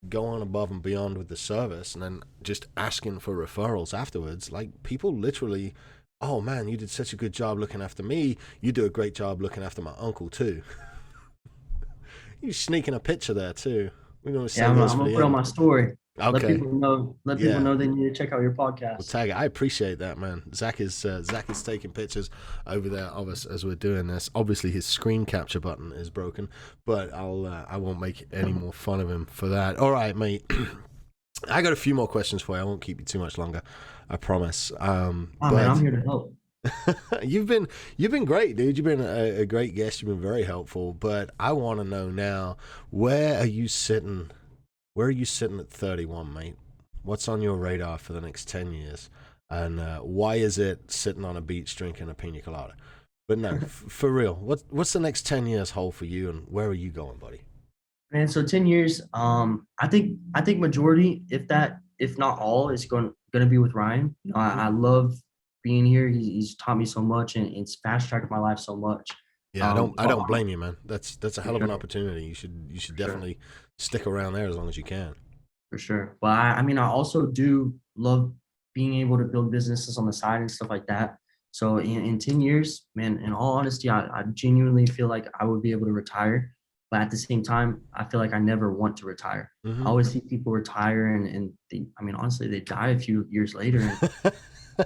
going above and beyond with the service, and then just asking for referrals afterwards. Like, people literally, oh man, you did such a good job looking after me. You do a great job looking after my uncle too. You sneaking a picture there too. We're gonna I'm gonna put on my story. Okay. Let people know they need to check out your podcast. Well, tag it. I appreciate that, man. Zach is taking pictures over there of us as we're doing this. Obviously, his screen capture button is broken, but I won't make any more fun of him for that. All right, mate. I got a few more questions for you. I won't keep you too much longer, I promise. Man, I'm here to help. You've been great, dude. You've been a great guest. You've been very helpful. But I want to know now, where are you sitting? Where are you sitting at 31, mate? What's on your radar for the next 10 years? And why is it sitting on a beach drinking a pina colada? But no, for real, what's the next 10 years hold for you, and where are you going, buddy? Man, so 10 years, I think majority, if not all, is going to be with Ryan. I love being here. He's taught me so much, and it's fast tracked my life so much. Yeah, I don't blame you, man. That's a hell of an opportunity. You should definitely stick around there as long as you can. For sure. But I mean, I also do love being able to build businesses on the side and stuff like that. So in 10 years, man, in all honesty, I genuinely feel like I would be able to retire. But at the same time, I feel like I never want to retire. Mm-hmm. I always see people retire and honestly, they die a few years later.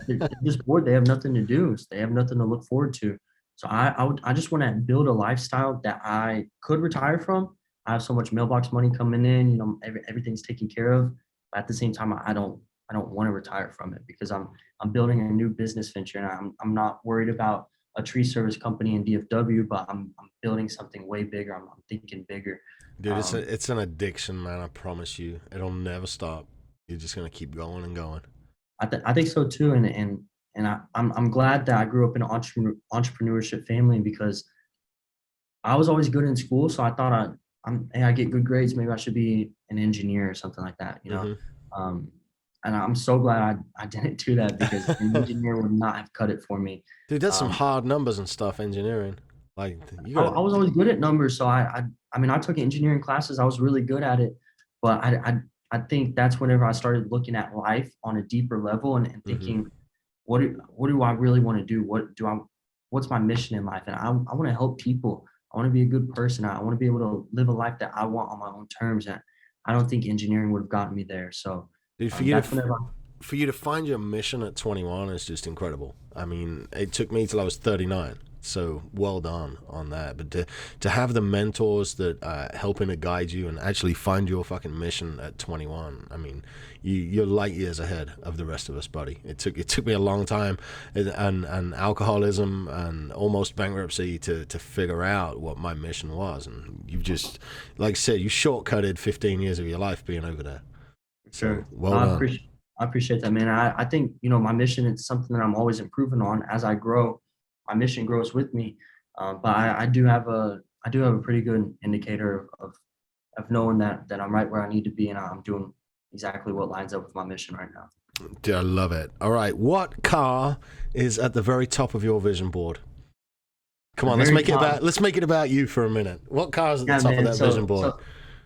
And they're just bored. They have nothing to do. So they have nothing to look forward to. So I just want to build a lifestyle that I could retire from. I have so much mailbox money coming in, everything's taken care of. But at the same time, I don't want to retire from it, because I'm building a new business venture, and I'm not worried about a tree service company in DFW, but I'm building something way bigger. I'm thinking bigger. Dude, it's an addiction, man. I promise you, it'll never stop. You're just gonna keep going and going. I think so too, and I'm glad that I grew up in an entrepreneurship family, because I was always good in school. So I thought I get good grades. Maybe I should be an engineer or something like that, Mm-hmm. And I'm so glad I didn't do that, because an engineer would not have cut it for me. Dude, that's some hard numbers and stuff, engineering. Like, I was always good at numbers. So I took engineering classes. I was really good at it, but I think that's whenever I started looking at life on a deeper level and thinking, mm-hmm. what do I really want to do? What's my mission in life? And I want to help people. I want to be a good person. I want to be able to live a life that I want on my own terms. And I don't think engineering would have gotten me there. So, dude, for you to find your mission at 21 is just incredible. I mean, it took me till I was 39. So well done on that. But to have the mentors that helping to guide you and actually find your fucking mission at 21, I mean, you're light years ahead of the rest of us, buddy. It took me a long time and alcoholism and almost bankruptcy to figure out what my mission was. And you've just, like I said, you shortcutted 15 years of your life being over there. Sure. Well done. I appreciate that, man. I think, my mission is something that I'm always improving on as I grow. My mission grows with me, but I do have a pretty good indicator of knowing that I'm right where I need to be, and I'm doing exactly what lines up with my mission right now. Dude, I love it. All right, what car is at the very top of your vision board? Come on, let's make it about you for a minute. What car is at the top of that vision board? So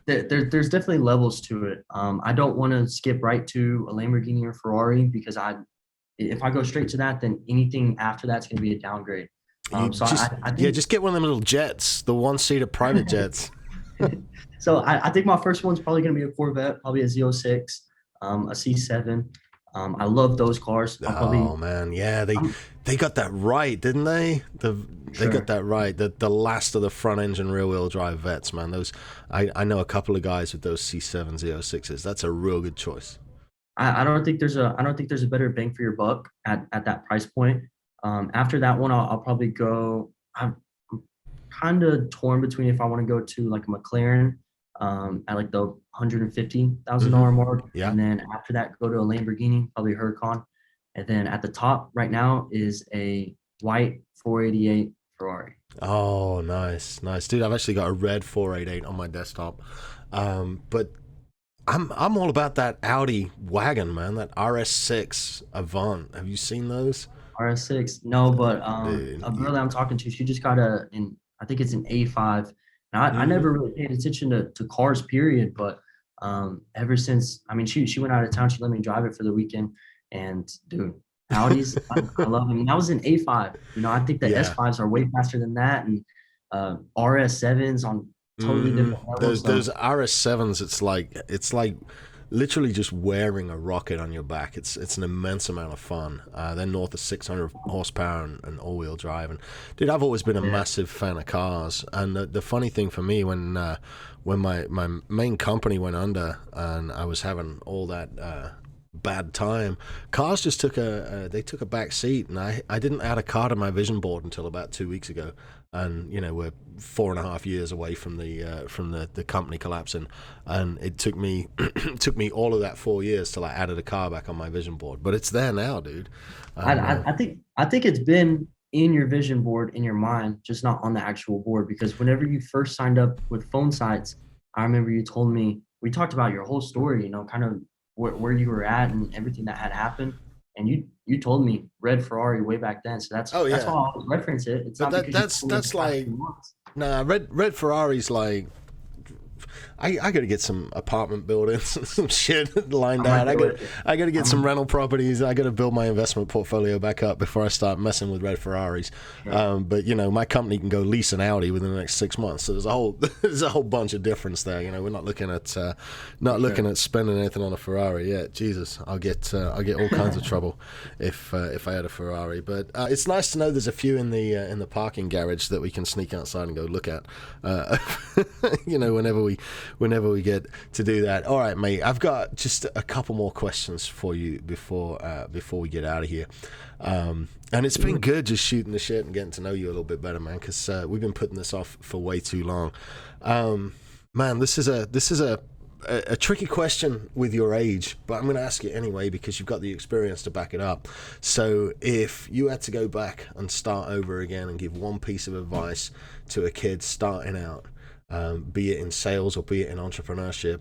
there's definitely levels to it. I don't want to skip right to a Lamborghini or Ferrari, because if I go straight to that, then anything after that's going to be a downgrade. You So just I think just get one of them little jets, the one-seater private jets. so. I think my first one's probably going to be a Corvette, probably a Z06, a C7. I love those cars. Oh man, yeah, I'm they got that right, didn't they? They got sure. that right. The last of the front engine rear wheel drive vets, man. Those I know a couple of guys with those C7 Z06s. That's a real good choice. I don't think there's a better bang for your buck at that price point. After that one, I'll probably go. I'm kind of torn between if I want to go to like a McLaren at like the $150,000 mark, Yeah. and then after that go to a Lamborghini, probably Huracan, and then at the top right now is a white 488 Ferrari. Oh, nice, nice, dude. I've actually got a red 488 on my desktop, but I'm all about that Audi wagon, man. That RS6 Avant. Have you seen those? RS6, no, but Dude, a girl that I'm talking to, she just got I think it's an A5. Now, I mhm. never really paid attention to cars, period, but ever since, I mean, she went out of town, she let me drive it for the weekend, and dude, Audis, I love them. And that was an A5. I think the Yeah. S5s are way faster than that, and RS7s on totally different levels. Those So RS7s, it's like literally just wearing a rocket on your back. It's an immense amount of fun. They're north of 600 horsepower and all-wheel drive. And dude, I've always been a yeah, massive fan of cars. And the funny thing for me, when my main company went under and I was having all that bad time, cars just took a back seat, and I didn't add a car to my vision board until about 2 weeks ago. And we're 4.5 years away from the company collapsing, and it took me took me all of that 4 years till I added a car back on my vision board. But it's there now, dude. I, And I I think I think it's been in your vision board in your mind, just not on the actual board. Because whenever you first signed up with Phonesites, I remember you told me we talked about your whole story, kind of where you were at and everything that had happened, and you told me red Ferrari way back then. So oh that's why yeah, I always reference it. It's but not because you told me that's the past like, 2 months. nah, red Ferrari's like, I got to get some apartment buildings and some shit I lined might out. go with it. I got to get some I'm rental properties. I got to build my investment portfolio back up before I start messing with red Ferraris. sure. But my company can go lease an Audi within the next 6 months. So there's a whole there's a whole bunch of difference there. We're not looking at Sure. spending anything on a Ferrari yet. Jesus, I'll get all kinds of trouble if I had a Ferrari. But it's nice to know there's a few in the parking garage that we can sneak outside and go look at. Whenever we get to do that. All right, mate. I've got just a couple more questions for you before we get out of here. And it's been good just shooting the shit and getting to know you a little bit better, man. Because we've been putting this off for way too long. Man, this is a tricky question with your age, but I'm going to ask it anyway because you've got the experience to back it up. So if you had to go back and start over again and give one piece of advice to a kid starting out, be it in sales or be it in entrepreneurship,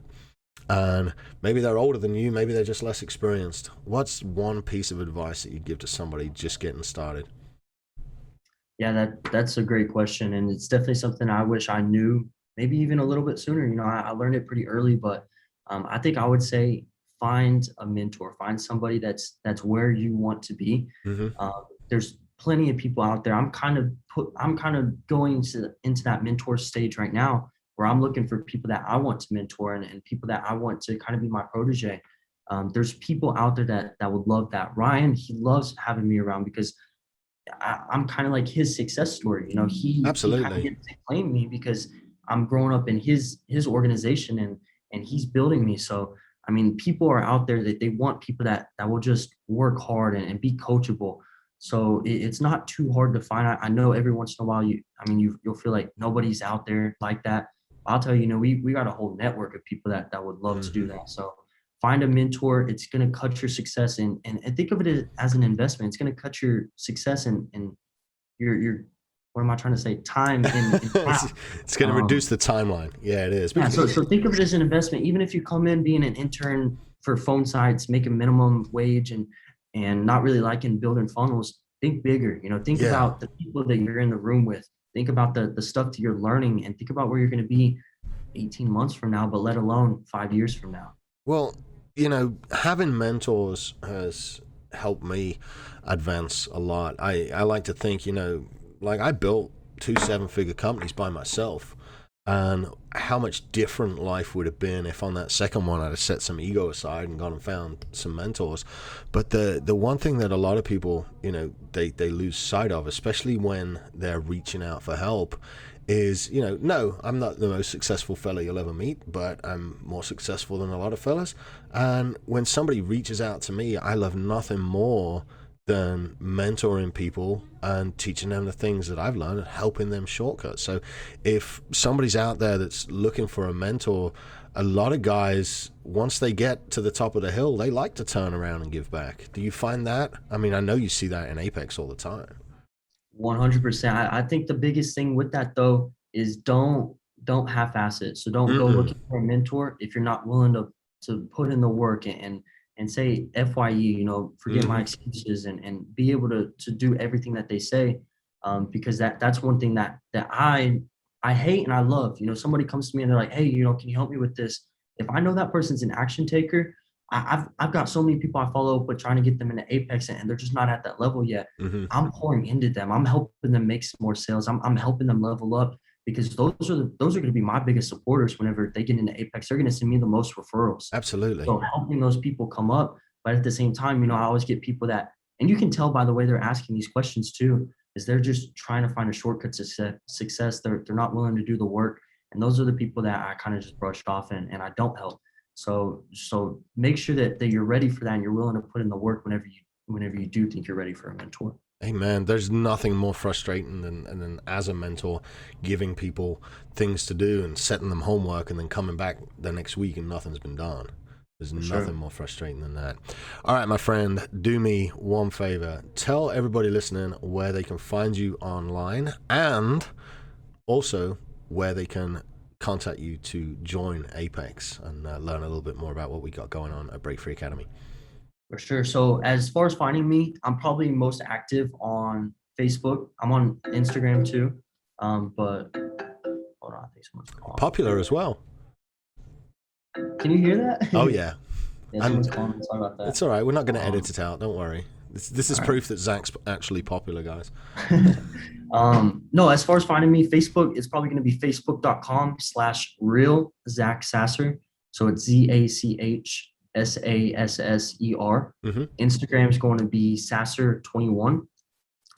and maybe they're older than you, maybe they're just less experienced, what's one piece of advice that you'd give to somebody just getting started? Yeah, that's a great question, and it's definitely something I wish I knew maybe even a little bit sooner. I learned it pretty early, but I think I would say find a mentor, find somebody that's where you want to be. Mm-hmm. There's plenty of people out there. I'm kind of going into that mentor stage right now, where I'm looking for people that I want to mentor and people that I want to kind of be my protege. There's people out there that would love that. Ryan, he loves having me around because I'm kind of like his success story. He kind of Absolutely. gets to claim me because I'm growing up in his organization and he's building me. So I mean, people are out there that they want people that will just work hard and be coachable. So it's not too hard to find. I know every once in a while you'll feel like nobody's out there like that. I'll tell you, we got a whole network of people that would love to do Mm-hmm. that. So find a mentor. It's going to cut your success and think of it as an investment. It's going to cut your success and your what am I trying to say? Time in it's half. it's going to reduce the timeline. Yeah, it is. Yeah, so think of it as an investment. Even if you come in being an intern for Phonesites, making minimum wage and not really liking building funnels, think bigger. Think Yeah. about the people that you're in the room with. Think about the stuff that you're learning, and think about where you're going to be 18 months from now, but let alone 5 years from now. Well, having mentors has helped me advance a lot. I like to think, like I built 2 7-figure companies by myself, and how much different life would have been if on that second one I'd have set some ego aside and gone and found some mentors. But the one thing that a lot of people, they lose sight of, especially when they're reaching out for help, is, no, I'm not the most successful fella you'll ever meet, but I'm more successful than a lot of fellas. And when somebody reaches out to me, I love nothing more than mentoring people and teaching them the things that I've learned and helping them shortcuts. So if somebody's out there that's looking for a mentor, a lot of guys, once they get to the top of the hill, they like to turn around and give back. Do you find that? I mean, I know you see that in Apex all the time. 100%. I think the biggest thing with that though is don't half-ass it. So don't go looking for a mentor if you're not willing to put in the work and say FYE, forget my excuses and be able to do everything that they say. Because that's one thing that I hate and I love. Somebody comes to me and they're like, hey, can you help me with this? If I know that person's an action taker, I've got so many people I follow up with trying to get them into Apex and they're just not at that level yet. I'm pouring into them. I'm helping them make some more sales. I'm helping them level up, because those are going to be my biggest supporters whenever they get into Apex. They're going to send me the most referrals. Absolutely. So helping those people come up, but at the same time, I always get people that, and you can tell by the way they're asking these questions too, is they're just trying to find a shortcut to success. They're not willing to do the work, and those are the people that I kind of just brushed off and I don't help. So make sure that you're ready for that and you're willing to put in the work whenever you do think you're ready for a mentor. Hey man, there's nothing more frustrating than as a mentor giving people things to do and setting them homework and then coming back the next week and nothing's been done. There's nothing more frustrating than that. All right, my friend, do me one favor. Tell everybody listening where they can find you online and also where they can contact you to join Apex and learn a little bit more about what we got going on at Break Free Academy. For sure. So as far as finding me, I'm probably most active on Facebook. I'm on Instagram too. But hold on, I think someone's calling. Popular as well. Can you hear that? Oh yeah. Yeah, someone's calling. Sorry about that. It's all right. We're not going to edit it out. Don't worry. This is proof that Zach's actually popular, guys. No, as far as finding me, Facebook, it's probably going to be facebook.com/real Zach Sasser. So it's ZACHSASSER. Instagram is going to be Sasser21,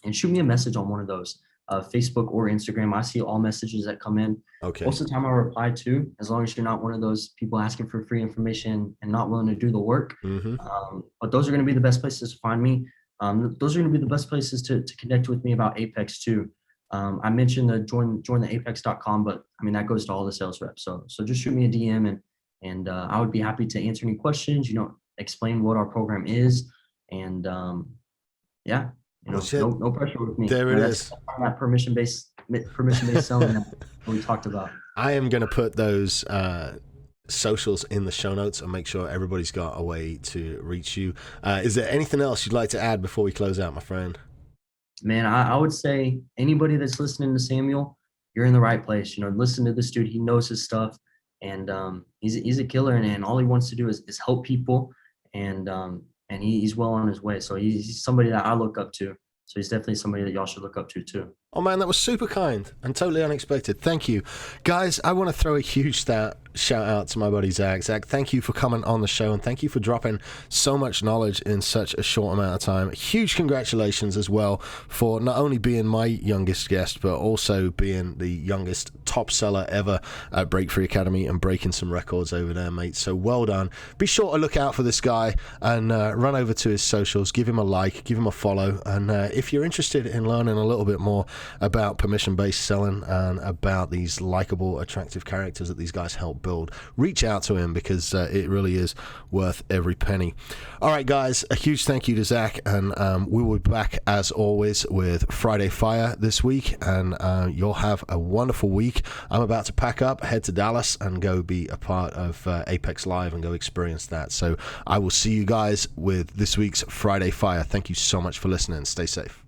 and shoot me a message on one of those, Facebook or Instagram. I see all messages that come in. Okay. Most of the time I reply to, as long as you're not one of those people asking for free information and not willing to do the work. But those are going to be the best places to find me. Those are going to be the best places to connect with me about Apex too. I mentioned the join the apex.com, but I mean, that goes to all the sales reps. So just shoot me a DM and I would be happy to answer any questions, explain what our program is. And yeah, no pressure with me. There it is. That permission-based selling that we talked about. I am going to put those socials in the show notes and make sure everybody's got a way to reach you. Is there anything else you'd like to add before we close out, my friend? Man, I would say anybody that's listening to Samuel, you're in the right place. Listen to this dude. He knows his stuff, and he's a killer, and all he wants to do is help people, and he's well on his way. So he's somebody that I look up to. So he's definitely somebody that y'all should look up to too. Oh man, that was super kind and totally unexpected. Thank you. Guys, I want to throw a huge shout out to my buddy Zach. Zach, thank you for coming on the show and thank you for dropping so much knowledge in such a short amount of time. Huge congratulations as well for not only being my youngest guest, but also being the youngest top seller ever at Break Free Academy and breaking some records over there, mate. So well done. Be sure to look out for this guy and run over to his socials, give him a like, give him a follow. And if you're interested in learning a little bit more about permission-based selling and about these likable, attractive characters that these guys help build, reach out to him because it really is worth every penny. All right, guys, a huge thank you to Zach, and we will be back as always with Friday Fire this week, and you'll have a wonderful week. I'm about to pack up, head to Dallas, and go be a part of Apex Live and go experience that. So I will see you guys with this week's Friday Fire. Thank you so much for listening. Stay safe.